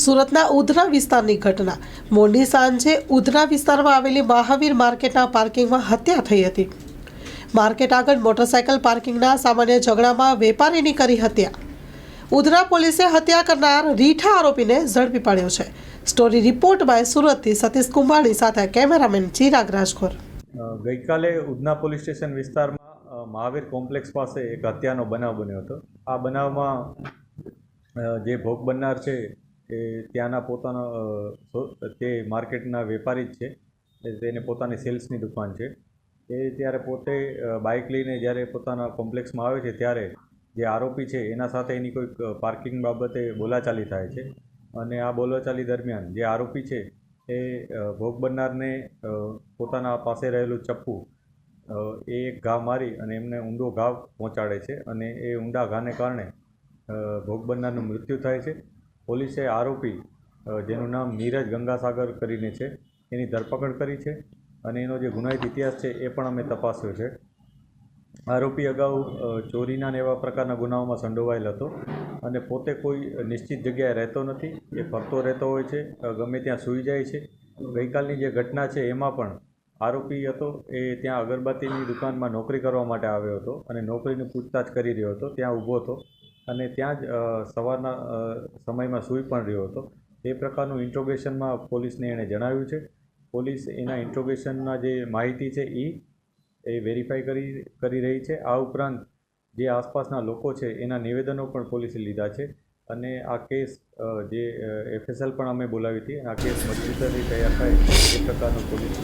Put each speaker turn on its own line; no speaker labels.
સુરતના ઉધના વિસ્તારની ઘટના. મોડી સાંજે ઉધના વિસ્તારમાં આવેલી મહાવીર માર્કેટના પાર્કિંગમાં હત્યા થઈ હતી. માર્કેટ આગળ મોટરસાયકલ પાર્કિંગના સામાન્ય ઝઘડામાં વેપારીની કરી હત્યા. ઉધના પોલીસે હત્યા કરનાર રીઠા આરોપીને ઝડપી પાડ્યો છે. સ્ટોરી રિપોર્ટ બાય સુરતથી સતીશ કુંભાણી સાથે કેમેરામેન ચિરાગ રાજખોર.
ગઈકાલે ઉધના પોલીસ સ્ટેશન વિસ્તારમાં મહાવીર કોમ્પ્લેક્સ પાસે એક હત્યાનો બનાવ બન્યો હતો. આ બનાવમાં જે ભોગ બનનાર છે એ ત્યાંના પોતાના તે માર્કેટના વેપારી જ છે. તેને પોતાની સેલ્સની દુકાન છે. એ ત્યારે પોતે બાઇક લઈને જ્યારે પોતાના કોમ્પ્લેક્સમાં આવે છે ત્યારે જે આરોપી છે એના સાથે એની કોઈક પાર્કિંગ બાબતે બોલાચાલી થાય છે. અને આ બોલાચાલી દરમિયાન જે આરોપી છે એ ભોગ બનનારને પોતાના પાસે રહેલું ચપ્પુ એ એક ઘા મારી અને એમને ઊંડો ઘા પહોંચાડે છે. અને એ ઊંડા ઘાને કારણે ભોગ બનનારનું મૃત્યુ થાય છે. પોલીસે આરોપી જેનું નામ નીરજ ગંગાસાગર કરીને છે એની ધરપકડ કરી છે. અને એનો જે ગુનાહિત ઇતિહાસ છે એ પણ અમે તપાસ્યો છે. આરોપી અગાઉ ચોરીના ને એવા પ્રકારના ગુનાઓમાં સંડોવાયેલ હતો અને પોતે કોઈ નિશ્ચિત જગ્યાએ રહેતો નથી. એ ફરતો રહેતો હોય છે, ગમે ત્યાં સૂઈ જાય છે. ગઈકાલની જે ઘટના છે એમાં પણ આરોપી હતો એ ત્યાં અગરબત્તીની દુકાનમાં નોકરી કરવા માટે આવ્યો હતો અને નોકરીની પૂછતાછ કરી રહ્યો હતો. ત્યાં ઊભો હતો અને ત્યાં જ સવારના સમયમાં સૂઈ પણ રહ્યો હતો. એ પ્રકારનું ઇન્ટ્રોગેશનમાં પોલીસને એણે જણાવ્યું છે. પોલીસ એના ઇન્ટ્રોગેશનના જે માહિતી છે એ વેરીફાઈ કરી રહી છે. આ ઉપરાંત જે આસપાસના લોકો છે એના નિવેદનો પણ પોલીસે લીધા છે. અને આ કેસ જે FSL પણ અમે બોલાવી હતી. આ કેસ મજબૂતાથી તૈયાર થાય એ પ્રકારનું પોલીસ